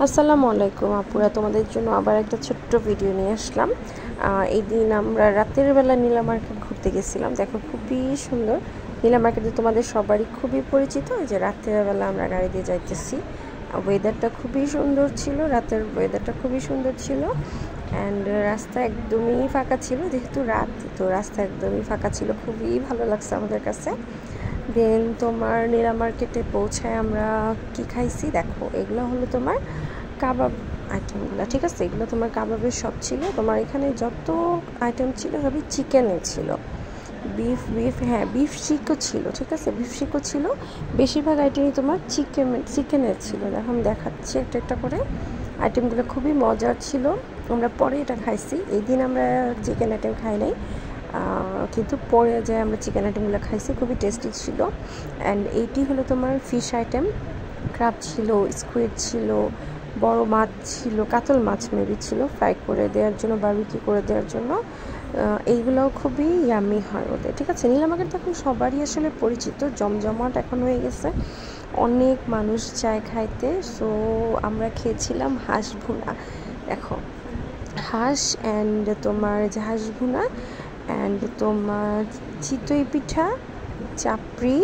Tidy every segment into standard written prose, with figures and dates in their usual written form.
আসসালামু আলাইকুম আপুরা, তোমাদের জন্য আবার একটা ছোট্ট ভিডিও নিয়ে আসলাম। এই দিন আমরা রাতের বেলা নীলা মার্কেট ঘুরতে গেছিলাম। দেখো খুবই সুন্দর। নীলা মার্কেটে তোমাদের সবারই খুবই পরিচিত। যে রাতের বেলা আমরা গাড়ি দিয়ে যাইতেছি। ওয়েদারটা খুবই সুন্দর ছিল, রাতের ওয়েদারটা খুবই সুন্দর ছিল। অ্যান্ড রাস্তা একদমই ফাঁকা ছিল, যেহেতু রাত তো রাস্তা একদমই ফাঁকা ছিল, খুবই ভালো লাগছে আমাদের কাছে। দেন তোমার নীলা মার্কেটে পৌঁছায় আমরা কি খাইছি দেখো, এগুলো হলো তোমার কাবাব আইটেমগুলো, ঠিক আছে। এগুলো তোমার কাবাবের শপ ছিল। তোমার এখানে যত আইটেম ছিল সবই চিকেনের ছিল। হ্যাঁ বিফ শিকও ছিল, ঠিক আছে, বিফ শিকও ছিল। বেশিরভাগ আইটেমই তোমার চিকেনের ছিল। দেখো আমি দেখাচ্ছি একটা একটা করে। আইটেমগুলো খুবই মজার ছিল। আমরা পরে এটা খাইছি, এই দিন আমরা চিকেন আইটেম খাই নাই, কিন্তু পরে যে আমরা চিকেন আইটেমগুলো খাইছি খুবই টেস্টি ছিল। অ্যান্ড এইটি হলো তোমার ফিশ আইটেম, ক্রাব ছিল, স্কুইড ছিল, বড় মাছ ছিল, কাতল মাছ মেবি ছিল, ফ্রাই করে দেওয়ার জন্য, বারবিকিউ করে দেওয়ার জন্য। এইগুলোও খুবই ইয়ামি হয় ওদের, ঠিক আছে। নীলা মার্কেট এখন সবারই আসলে পরিচিত, জমজমাট এখন হয়ে গেছে, অনেক মানুষ চায় খাইতে। সো আমরা খেয়েছিলাম হাঁস ভুনা। দেখো হাঁস অ্যান্ড তোমার যে হাঁস ভুনা অ্যান্ড তোমার চিতই পিঠা, চাপড়ি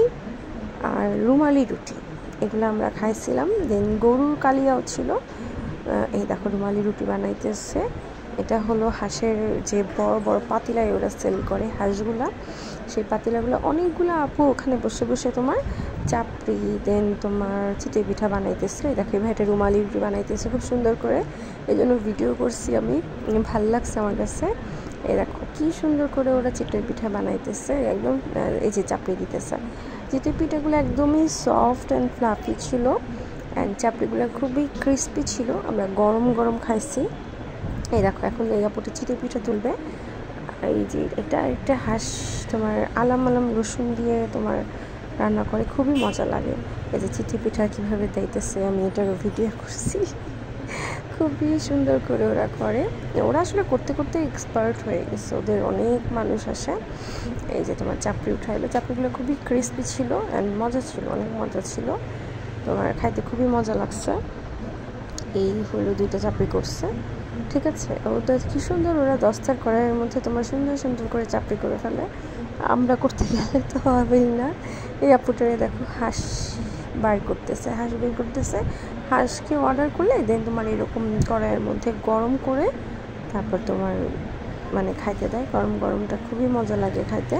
আর রুমালি রুটি, এগুলো আমরা খাইছিলাম। দেন গরুর কালিয়াও ছিল। এই দেখো রুমালি রুটি বানাইতেছে। এটা হলো হাঁসের যে বড় বড় পাতিলায় ওরা সেল করে হাঁসগুলা, সেই পাতিলাগুলো অনেকগুলো আপু ওখানে বসে বসে তোমার চাপড়ি দেন তোমার চিতই পিঠা বানাইতেছে। দেখো এই ভাইটা রুমালি রুটি বানাইতেছে খুব সুন্দর করে, এই জন্য ভিডিও করছি আমি, ভাল লাগছে আমার কাছে। এই দেখো কী সুন্দর করে ওরা চিতই পিঠা বানাইতেছে, একদম এই যে চাপড়ি দিতেছে। চিতই পিঠাগুলো একদমই সফট অ্যান্ড ফ্লাফি ছিল, অ্যান্ড চাপড়িগুলো খুবই ক্রিস্পি ছিল। আমরা গরম গরম খাইছি। এই দেখো এখন এই আপুটা চিতই পিঠা তুলবে। এই যে এটা একটা হাঁস তোমার আলাম আলাম রসুন দিয়ে তোমার রান্না করে, খুবই মজা লাগে। এই যে চিতই পিঠা কীভাবে দিতেছে, আমি এটারও ভিডিও করছি। খুবই সুন্দর করে ওরা করে, ওরা আসলে করতে করতে এক্সপার্ট হয়ে গেছে, ওদের অনেক মানুষ আসে। এই যে তোমার চাপড়ি উঠাইলো, চাপড়িগুলো খুবই ক্রিস্পি ছিল অ্যান্ড মজা ছিল, অনেক মজা ছিল, তোমার খাইতে খুবই মজা লাগছে। এই হলো 2টা চাপড়ি করছে, ঠিক আছে। ওটা কী সুন্দর, ওরা দস্তার কড়াইয়ের মধ্যে তোমার সুন্দর সুন্দর করে চাপড়ি করে ফেলে, আমরা করতে গেলে তো হবেই না। এই আপুটারে দেখো হাঁস বের করতেছে। হাঁসকে অর্ডার করলে দেন তোমার এরকম কড়াইয়ের মধ্যে গরম করে তারপর তোমার মানে খাইতে দেয়, গরম গরমটা খুবই মজা লাগে খাইতে।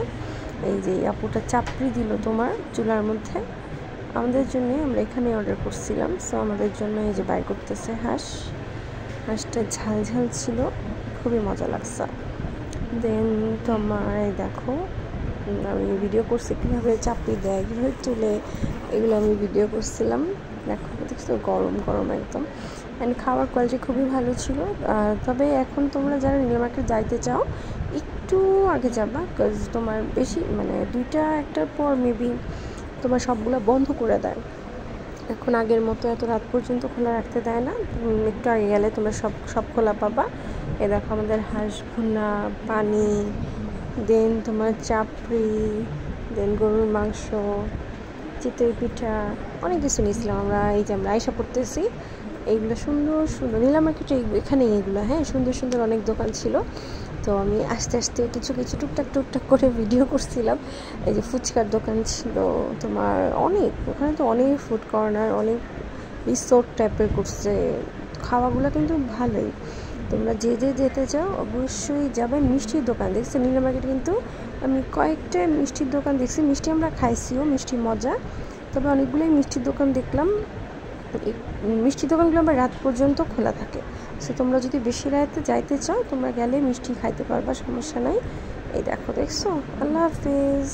এই যে আপুটা চাপড়ি দিল তোমার চুলার মধ্যে আমাদের জন্য, আমরা এখানে অর্ডার করছিলাম। সো আমাদের জন্য এই যে বের করতেছে হাঁসটা ঝাল ঝাল ছিল, খুবই মজা লাগছে। দেন তোমার দেখো আমি ভিডিও করছি কীভাবে চাপড়ি দেয়, কীভাবে তুলে, এগুলো আমি ভিডিও করছিলাম। দেখো দেখছো গরম গরম একদম। অ্যান্ড খাওয়ার কোয়ালিটি খুবই ভালো ছিল। তবে এখন তোমরা যারা নীলা মার্কেট যাইতে চাও একটু আগে যাবা, বিকজ তোমার বেশি মানে 2টা একটার পর মেবি তোমার সবগুলো বন্ধ করে দেয়। এখন আগের মতো এত রাত পর্যন্ত খোলা রাখতে দেয় না, একটু আগে গেলে তোমরা সব খোলা পাবা। এ দেখো আমাদের হাঁস ভুনা, পানি, দেন তোমার চাপড়ি, দেন গরুর মাংস, চিতই পিঠা, অনেক কিছু নিয়েছিলাম আমরা। এই যে আমরা আয়সা পড়তেছি, এইগুলো সুন্দর সুন্দর নীলা মার্কেটে এখানে এইগুলো, হ্যাঁ সুন্দর সুন্দর অনেক দোকান ছিল। তো আমি আস্তে আস্তে কিছু কিছু টুকটাক করে ভিডিও করছিলাম। এই যে ফুচকার দোকান ছিল তোমার অনেক, ওখানে তো অনেক ফুড কর্নার, অনেক রিসোর্ট টাইপের করছে। খাওয়াগুলো কিন্তু ভালোই, তোমরা যে যেতে চাও অবশ্যই যাবে। মিষ্টির দোকান দেখছি নীলা মার্কেট, কিন্তু আমি কয়েকটা মিষ্টির দোকান দেখছি, মিষ্টি আমরা খাইছিও, মিষ্টি মজা। তবে অনেকগুলোই মিষ্টির দোকান দেখলাম, মিষ্টির দোকানগুলো আবার রাত পর্যন্ত খোলা থাকে। সো তোমরা যদি বেশি রাতে যাইতে চাও তোমরা গেলে মিষ্টি খাইতে পারবা, সমস্যা নাই। এই দেখো দেখছো। আল্লাহ হাফিজ।